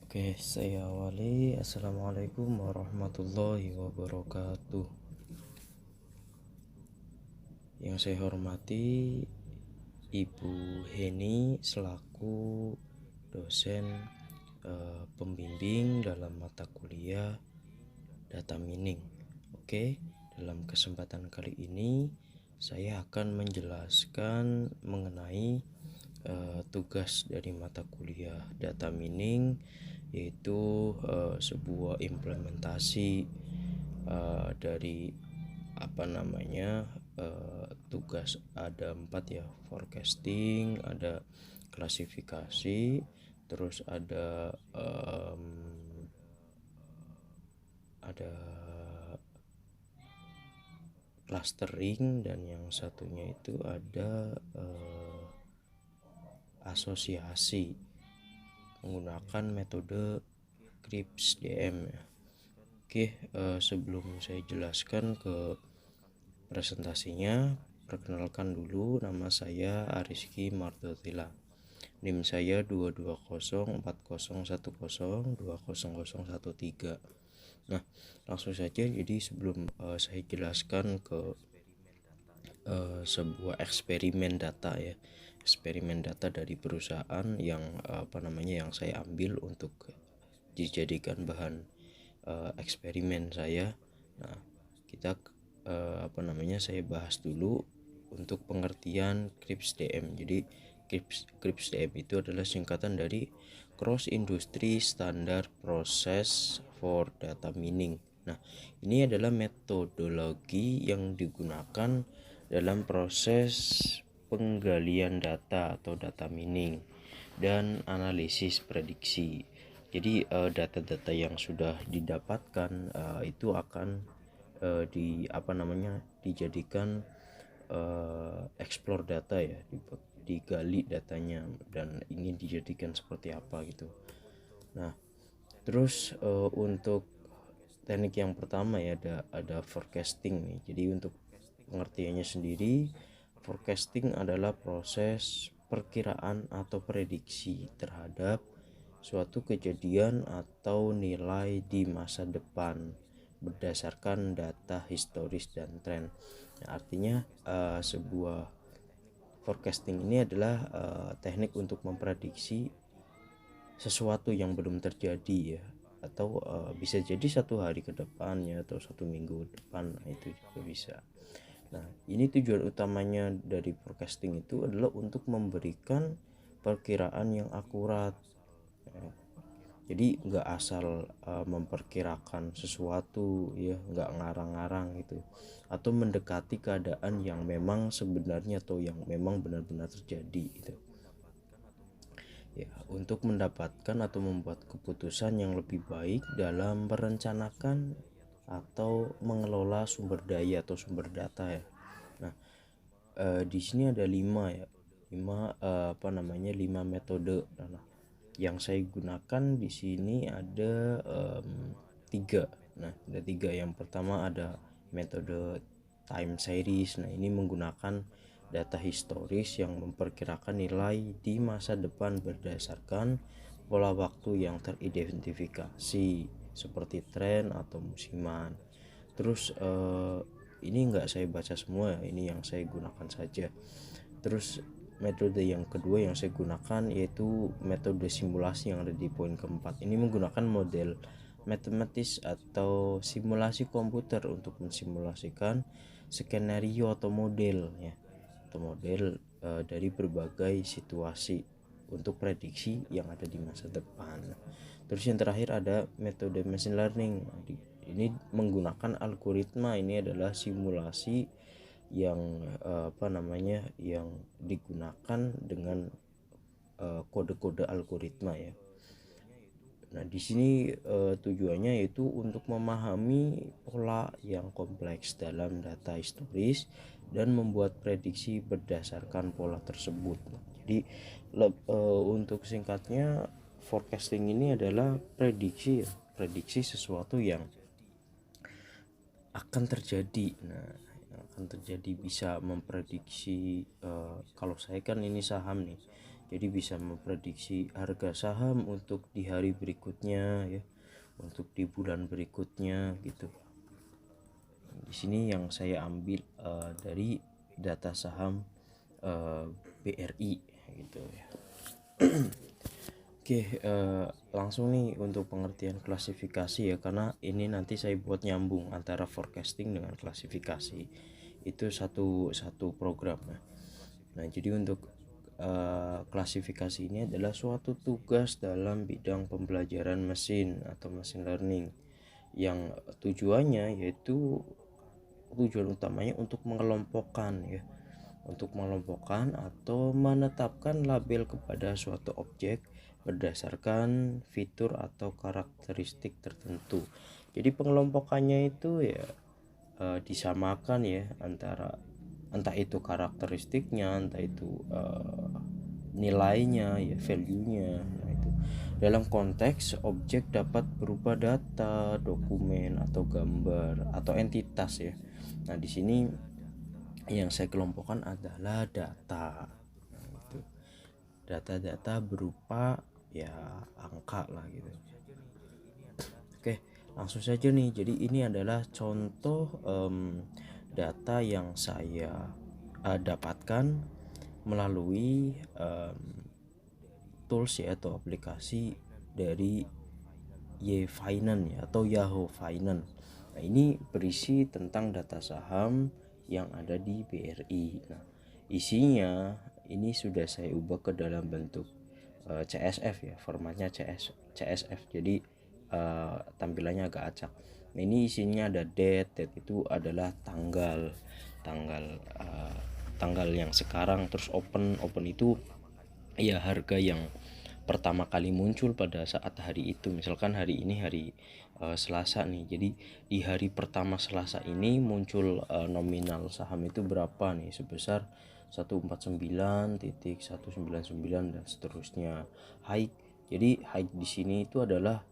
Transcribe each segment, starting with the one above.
Oke, saya awali. Assalamualaikum warahmatullahi wabarakatuh. Yang saya hormati Ibu Heni selaku dosen pembimbing dalam mata kuliah data mining. Oke, dalam kesempatan kali ini saya akan menjelaskan mengenai tugas dari mata kuliah data mining, yaitu sebuah implementasi dari tugas ada 4 ya: forecasting, ada klasifikasi, terus ada clustering, dan yang satunya itu ada asosiasi menggunakan metode CRISP-DM ya. Oke, sebelum saya jelaskan ke presentasinya, perkenalkan dulu, nama saya Ariski Mardotila. NIM saya 2204010200013. Nah, langsung saja. Jadi sebelum saya jelaskan ke sebuah eksperimen data ya, eksperimen data dari perusahaan yang yang saya ambil untuk dijadikan bahan eksperimen saya. Nah, kita saya bahas dulu untuk pengertian CRISP-DM. Jadi CRISP-DM itu adalah singkatan dari Cross Industry Standard Process for Data Mining. Nah, ini adalah metodologi yang digunakan dalam proses penggalian data atau data mining dan analisis prediksi. Jadi data-data yang sudah didapatkan itu akan dijadikan explore data ya, digali datanya dan ingin dijadikan seperti apa gitu. Nah, terus untuk teknik yang pertama ya, ada forecasting nih. Jadi untuk pengertiannya sendiri, forecasting adalah proses perkiraan atau prediksi terhadap suatu kejadian atau nilai di masa depan berdasarkan data historis dan tren. Nah, artinya sebuah forecasting ini adalah teknik untuk memprediksi sesuatu yang belum terjadi ya, atau bisa jadi satu hari ke depannya atau satu minggu depan. Nah, itu juga bisa. Nah, ini tujuan utamanya dari forecasting itu adalah untuk memberikan perkiraan yang akurat ya. Jadi nggak asal memperkirakan sesuatu ya, nggak ngarang-ngarang gitu, atau mendekati keadaan yang memang sebenarnya atau yang memang benar-benar terjadi gitu ya, untuk mendapatkan atau membuat keputusan yang lebih baik dalam merencanakan atau mengelola sumber daya atau sumber data ya. Nah, di sini ada 5 ya, 5 metode. Nah, yang saya gunakan di sini ada 3. Nah, ada 3. Yang pertama ada metode time series. Nah, ini menggunakan data historis yang memperkirakan nilai di masa depan berdasarkan pola waktu yang teridentifikasi seperti tren atau musiman. Terus ini enggak saya baca semua, ini yang saya gunakan saja. Terus metode yang kedua yang saya gunakan yaitu metode simulasi yang ada di poin keempat. Ini menggunakan model matematis atau simulasi komputer untuk mensimulasikan skenario atau model ya, atau model dari berbagai situasi untuk prediksi yang ada di masa depan. Terus yang terakhir ada metode machine learning. Ini menggunakan algoritma. Ini adalah simulasi yang yang digunakan dengan kode-kode algoritma ya. Nah, di sini tujuannya yaitu untuk memahami pola yang kompleks dalam data historis dan membuat prediksi berdasarkan pola tersebut. Jadi untuk singkatnya, forecasting ini adalah prediksi ya, prediksi sesuatu yang akan terjadi. Nah, yang akan terjadi bisa memprediksi kalau saya kan ini saham nih. Jadi bisa memprediksi harga saham untuk di hari berikutnya ya, untuk di bulan berikutnya gitu. Di sini yang saya ambil dari data saham BRI gitu ya. Oke, langsung nih untuk pengertian klasifikasi ya, karena ini nanti saya buat nyambung antara forecasting dengan klasifikasi. Itu satu program. Nah, jadi untuk klasifikasi ini adalah suatu tugas dalam bidang pembelajaran mesin atau machine learning yang tujuannya yaitu tujuan utamanya untuk mengelompokkan ya, untuk mengelompokkan atau menetapkan label kepada suatu objek berdasarkan fitur atau karakteristik tertentu. Jadi pengelompokannya itu ya disamakan ya antara entah itu karakteristiknya, entah itu nilainya ya, value-nya. Nah, itu dalam konteks objek dapat berupa data, dokumen atau gambar atau entitas ya. Nah, di sini yang saya kelompokkan adalah data. Nah, itu data-data berupa ya angka lah gitu. Oke, langsung saja nih. Jadi ini adalah contoh data yang saya dapatkan melalui tools ya atau aplikasi dari YFinance ya atau Yahoo Finance. Nah, ini berisi tentang data saham yang ada di BRI. Nah, isinya ini sudah saya ubah ke dalam bentuk CSF ya, formatnya CSF. Jadi tampilannya agak acak. Nah, ini isinya ada date itu adalah tanggal tanggal yang sekarang, terus open itu ya harga yang pertama kali muncul pada saat hari itu. Misalkan hari ini hari Selasa nih, jadi di hari pertama Selasa ini muncul nominal saham itu berapa nih, sebesar 149.199 dan seterusnya. High, jadi high di sini itu adalah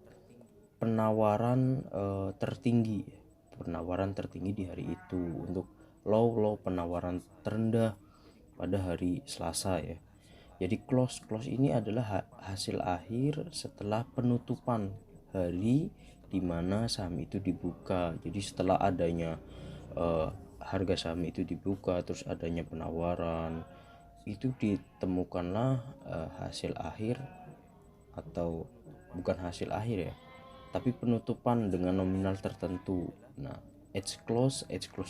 penawaran tertinggi, penawaran tertinggi di hari itu. Untuk low penawaran terendah pada hari Selasa ya. Jadi close ini adalah hasil akhir setelah penutupan hari di mana saham itu dibuka. Jadi setelah adanya harga saham itu dibuka, terus adanya penawaran, itu ditemukanlah hasil akhir, atau bukan hasil akhir ya, tapi penutupan dengan nominal tertentu. Nah, edge close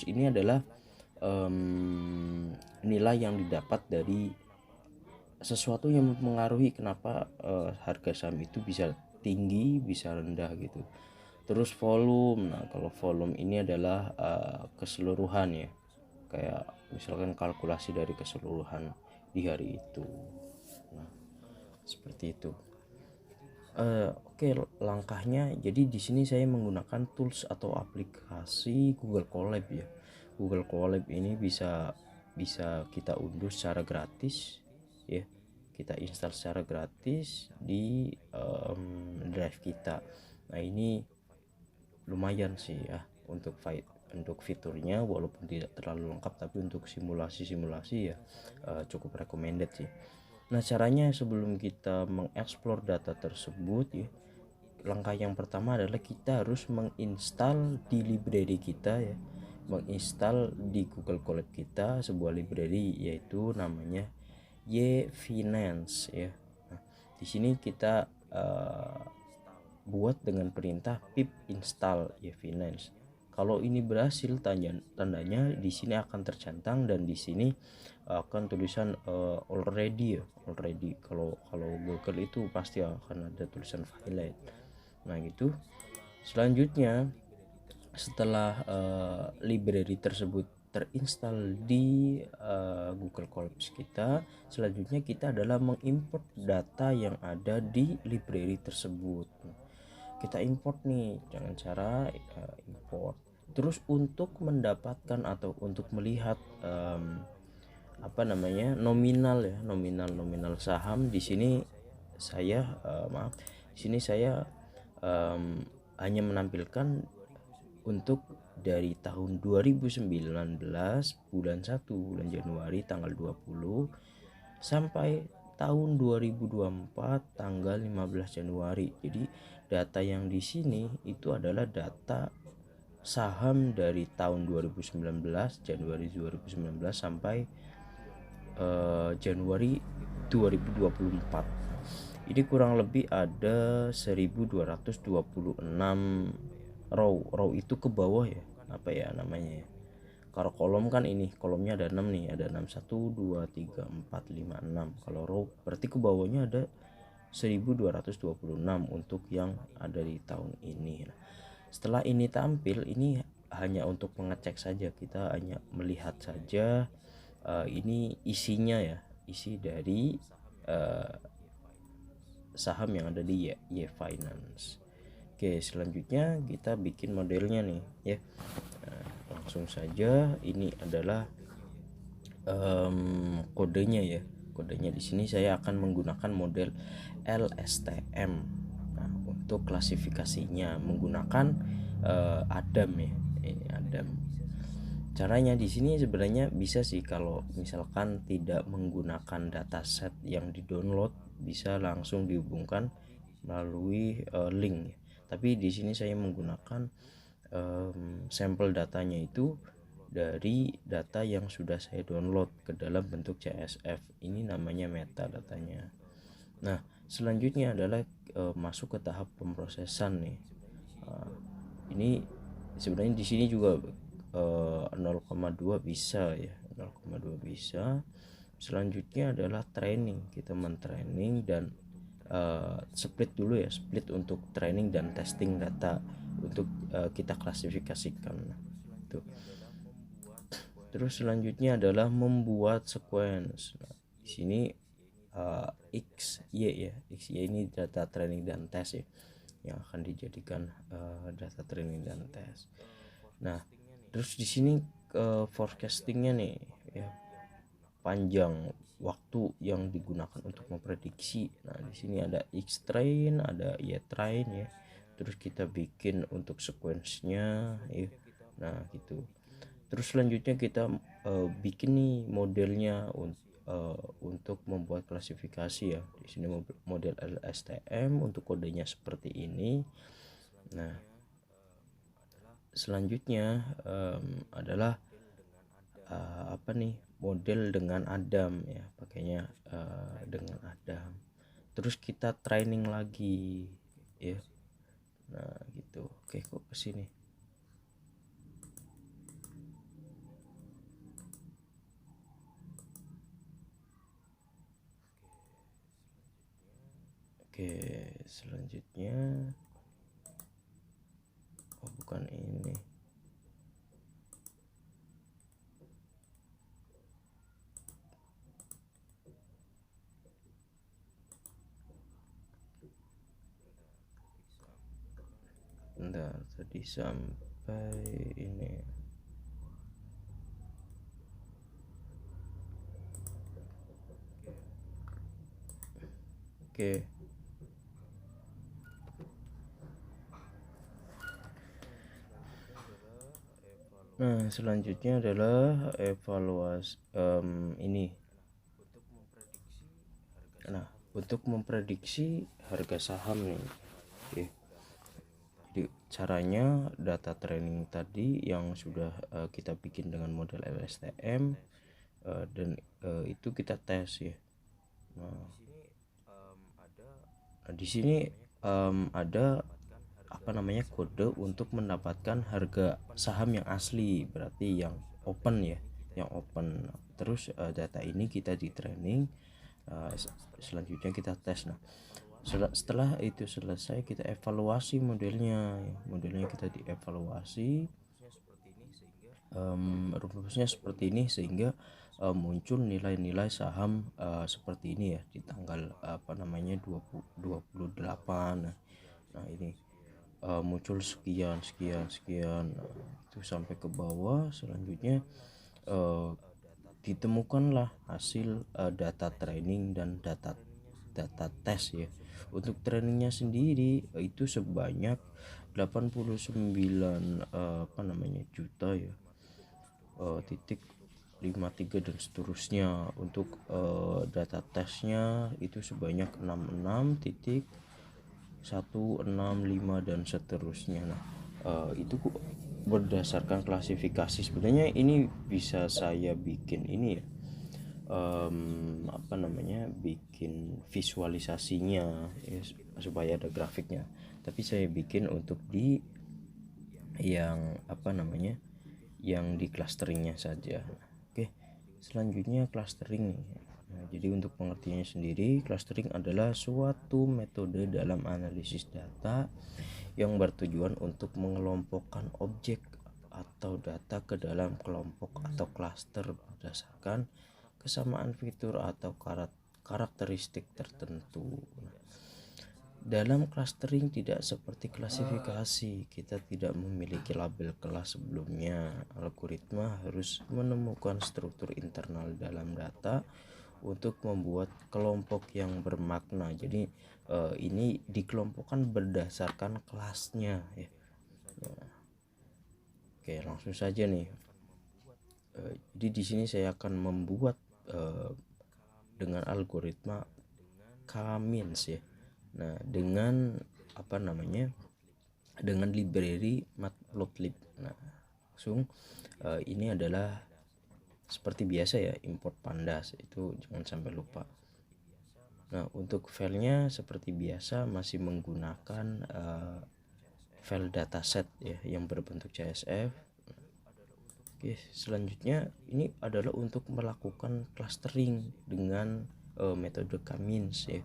ini adalah nilai yang didapat dari sesuatu yang mempengaruhi kenapa harga saham itu bisa tinggi bisa rendah gitu. Terus volume, nah kalau volume ini adalah keseluruhan ya, kayak misalkan kalkulasi dari keseluruhan di hari itu. Nah, seperti itu. Oke, langkahnya. Jadi di sini saya menggunakan tools atau aplikasi Google Colab ya. Google Colab ini bisa kita unduh secara gratis ya. Kita install secara gratis di drive kita. Nah, ini lumayan sih ya untuk fiturnya, walaupun tidak terlalu lengkap, tapi untuk simulasi ya cukup recommended sih. Nah, caranya sebelum kita mengeksplor data tersebut ya, langkah yang pertama adalah kita harus menginstal di library kita ya, menginstal di Google Colab kita sebuah library yaitu namanya YFinance ya. Nah, di sini kita buat dengan perintah pip install YFinance. Kalau ini berhasil, tandanya di sini akan tercentang dan di sini akan tulisan already. Kalau Google itu pasti akan ada tulisan valid. Nah, gitu. Selanjutnya setelah library tersebut terinstall di Google Colabs kita, selanjutnya kita adalah mengimport data yang ada di library tersebut. Kita import nih dengan cara import. Terus untuk mendapatkan atau untuk melihat nominal ya, nominal saham, di sini saya di sini saya hanya menampilkan untuk dari tahun 2019 bulan 1 bulan Januari tanggal 20 sampai tahun 2024 tanggal 15 Januari. Jadi data yang di sini itu adalah data saham dari tahun 2019, Januari 2019 sampai Januari 2024. Ini kurang lebih ada 1226 row itu ke bawah ya, apa ya namanya ya. Kalau kolom kan ini kolomnya ada 6 nih, ada 6 1 2 3 4 5 6. Kalau row berarti ke bawahnya ada 1226 untuk yang ada di tahun ini. Nah, setelah ini tampil, ini hanya untuk mengecek saja, kita hanya melihat saja ini isinya ya, isi dari saham yang ada di Y Finance. Oke, selanjutnya kita bikin modelnya nih ya. Langsung saja, ini adalah kodenya ya. Kodenya di sini saya akan menggunakan model LSTM. Nah, untuk klasifikasinya menggunakan Adam ya. Ini Adam. Caranya di sini sebenarnya bisa sih, kalau misalkan tidak menggunakan dataset yang di-download, bisa langsung dihubungkan melalui link. Tapi di sini saya menggunakan sampel datanya itu dari data yang sudah saya download ke dalam bentuk CSV. Ini namanya metadatanya. Nah, selanjutnya adalah masuk ke tahap pemrosesan nih. Ini sebenarnya di sini juga 0,2 bisa ya, 0,2 bisa. Selanjutnya adalah training, kita mentraining dan split dulu ya, split untuk training dan testing data untuk kita klasifikasikan tuh. Terus selanjutnya adalah membuat sequence. Nah, di sini XY ya, XY ini data training dan tes ya, yang akan dijadikan data training dan tes. Nah, terus di sini forecastingnya nih ya, panjang waktu yang digunakan untuk memprediksi. Nah, di sini ada X train, ada Y train ya. Terus kita bikin untuk sequence-nya ya. Nah, gitu. Terus selanjutnya kita bikin nih modelnya untuk membuat klasifikasi ya. Di sini model LSTM untuk kodenya seperti ini. Nah, selanjutnya adalah apa nih, model dengan Adam ya, pakainya dengan Adam. Terus kita training lagi ya. Nah, gitu. Oke, kok kesini. Oke, selanjutnya bukan ini. Bentar, tadi sampai ini. Oke. Nah, selanjutnya adalah evaluasi ini. Nah, untuk memprediksi harga saham nih. Oke. Jadi caranya data training tadi yang sudah kita bikin dengan model LSTM dan itu kita tes ya. Nah, di sini ada apa namanya, kode untuk mendapatkan harga saham yang asli, berarti yang open ya, yang open. Terus data ini kita di training, selanjutnya kita tes. Nah, setelah itu selesai, kita evaluasi modelnya ya. Modelnya kita dievaluasi, rumusnya seperti ini sehingga muncul nilai-nilai saham seperti ini ya di tanggal apa namanya 28. Nah, ini muncul sekian. Nah, itu sampai ke bawah. Selanjutnya ditemukanlah hasil data training dan data tes ya. Untuk trainingnya sendiri itu sebanyak 89 apa namanya juta ya, titik 5, 3 dan seterusnya. Untuk data tesnya itu sebanyak 66.165 dan seterusnya. Nah, itu berdasarkan klasifikasi. Sebenarnya ini bisa saya bikin ini ya, bikin visualisasinya ya, supaya ada grafiknya, tapi saya bikin untuk di yang yang di clusteringnya saja. Oke, selanjutnya clustering nih. Nah, jadi untuk pengertiannya sendiri, clustering adalah suatu metode dalam analisis data yang bertujuan untuk mengelompokkan objek atau data ke dalam kelompok atau klaster berdasarkan kesamaan fitur atau karakteristik tertentu. Dalam clustering tidak seperti klasifikasi, kita tidak memiliki label kelas sebelumnya. Algoritma harus menemukan struktur internal dalam data untuk membuat kelompok yang bermakna. Jadi ini dikelompokkan berdasarkan kelasnya ya. Oke, langsung saja nih. Jadi di sini saya akan membuat dengan algoritma K-means ya. Nah, dengan dengan library matplotlib. Nah, langsung ini adalah seperti biasa ya, import pandas, itu jangan sampai lupa. Nah, untuk filenya seperti biasa masih menggunakan file dataset ya yang berbentuk CSV. Oke, selanjutnya ini adalah untuk melakukan clustering dengan metode K-means ya.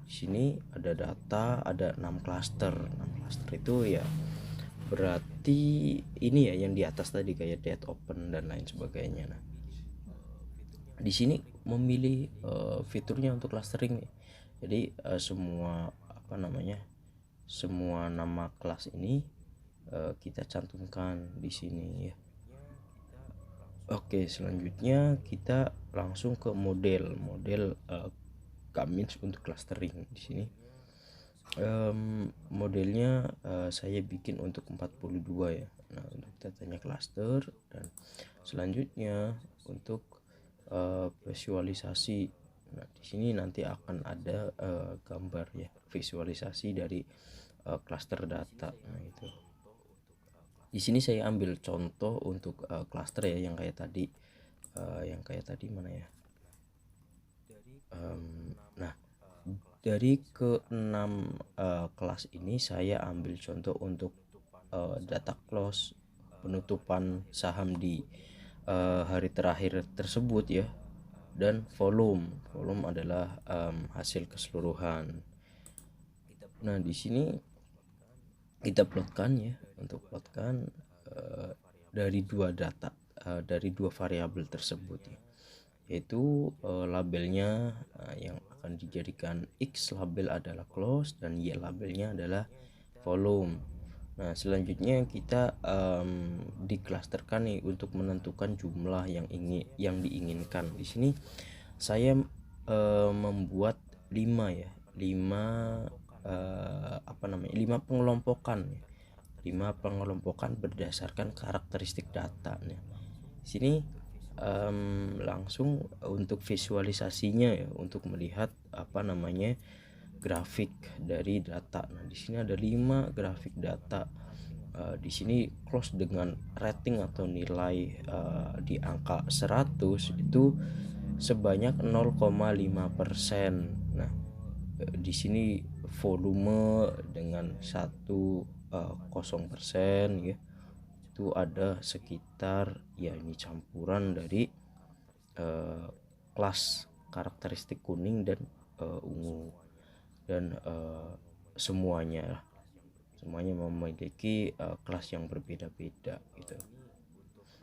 Di sini ada data, ada 6 cluster. 6 cluster itu ya berarti ini ya yang di atas tadi kayak date open dan lain sebagainya. Nah, di sini memilih fiturnya untuk clustering nih. Jadi semua nama kelas ini kita cantumkan di sini ya. Oke, selanjutnya kita langsung ke model K-means untuk clustering. Di sini modelnya saya bikin untuk 42 ya. Nah, untuk datanya cluster, dan selanjutnya untuk visualisasi. Nah, di sini nanti akan ada gambar ya, visualisasi dari cluster data. Nah, itu di sini saya ambil contoh untuk cluster ya, yang kayak tadi mana ya. Nah, dari ke-6 kelas ini saya ambil contoh untuk data close, penutupan saham di hari terakhir tersebut ya, dan volume adalah hasil keseluruhan. Nah, di sini kita plotkan ya, untuk plotkan dari dua data, dari dua variabel tersebut ya, yaitu labelnya yang akan dijadikan X label adalah close dan Y labelnya adalah volume. Nah, selanjutnya kita diklasterkan nih untuk menentukan jumlah yang diinginkan. Di sini saya membuat 5 ya, 5 pengelompokan ya. 5 pengelompokan berdasarkan karakteristik data. Nah, di sini langsung untuk visualisasinya ya, untuk melihat grafik dari data. Nah, di sini ada 5 grafik data. Di sini close dengan rating atau nilai di angka 100 itu sebanyak 0,5%. Nah, di sini volume dengan 1,0% ya, itu ada sekitar ya, ini campuran dari kelas karakteristik kuning dan ungu, dan semuanya memiliki kelas yang berbeda-beda gitu.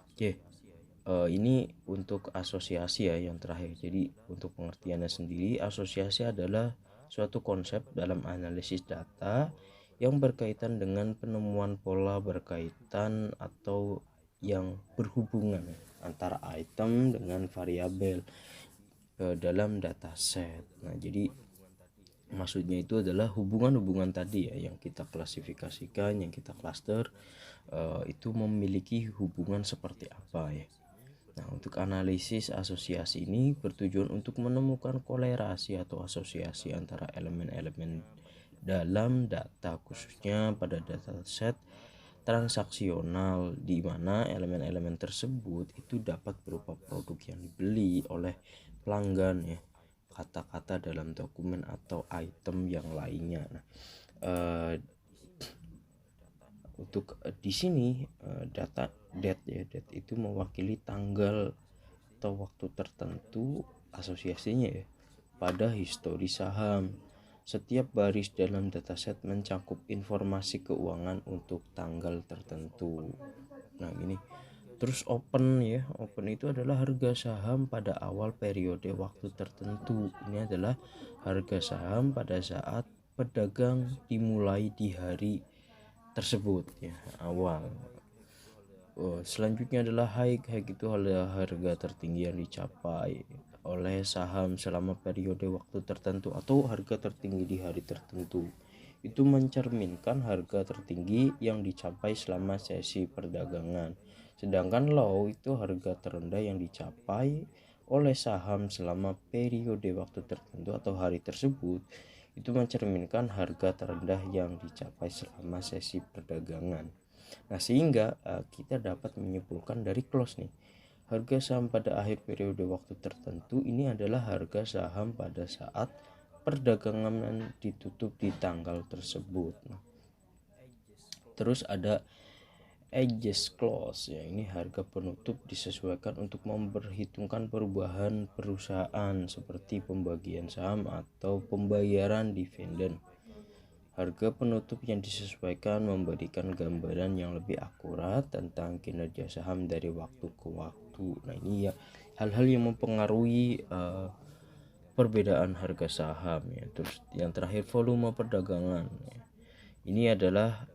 Oke, ini untuk asosiasi ya yang terakhir. Jadi untuk pengertiannya sendiri, asosiasi adalah suatu konsep dalam analisis data yang berkaitan dengan penemuan pola berkaitan atau yang berhubungan antara item dengan variabel dalam dataset. Nah, jadi maksudnya itu adalah hubungan-hubungan tadi ya yang kita klasifikasikan, yang kita cluster, itu memiliki hubungan seperti apa ya. Nah, untuk analisis asosiasi ini bertujuan untuk menemukan kolerasi atau asosiasi antara elemen-elemen dalam data, khususnya pada dataset transaksional, di mana elemen-elemen tersebut itu dapat berupa produk yang dibeli oleh pelanggan, ya, kata-kata dalam dokumen atau item yang lainnya. Nah, untuk di sini date itu mewakili tanggal atau waktu tertentu asosiasinya, ya, pada histori saham. Setiap baris dalam dataset mencakup informasi keuangan untuk tanggal tertentu. Nah, ini terus open, ya. Open itu adalah harga saham pada awal periode waktu tertentu. Ini adalah harga saham pada saat pedagang dimulai di hari tersebut, ya, awal. Selanjutnya adalah high itu adalah harga tertinggi yang dicapai oleh saham selama periode waktu tertentu atau harga tertinggi di hari tertentu. Itu mencerminkan harga tertinggi yang dicapai selama sesi perdagangan. Sedangkan low itu harga terendah yang dicapai oleh saham selama periode waktu tertentu atau hari tersebut. Itu mencerminkan harga terendah yang dicapai selama sesi perdagangan. Nah, sehingga kita dapat menyimpulkan dari close nih, harga saham pada akhir periode waktu tertentu ini adalah harga saham pada saat perdagangan ditutup di tanggal tersebut. Nah, terus ada edges clause, ya, ini harga penutup disesuaikan untuk memperhitungkan perubahan perusahaan seperti pembagian saham atau pembayaran dividen. Harga penutup yang disesuaikan memberikan gambaran yang lebih akurat tentang kinerja saham dari waktu ke waktu. Nah, ini ya hal-hal yang mempengaruhi perbedaan harga saham, ya. Terus yang terakhir volume perdagangan, ya. Ini adalah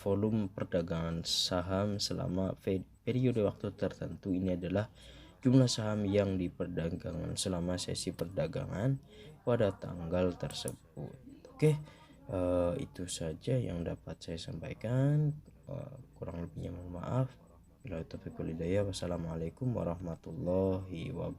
volume perdagangan saham selama periode waktu tertentu. Ini adalah jumlah saham yang diperdagangkan selama sesi perdagangan pada tanggal tersebut. Oke, itu saja yang dapat saya sampaikan. Kurang lebihnya mohon maaf. Wassalamualaikum warahmatullahi wabarakatuh.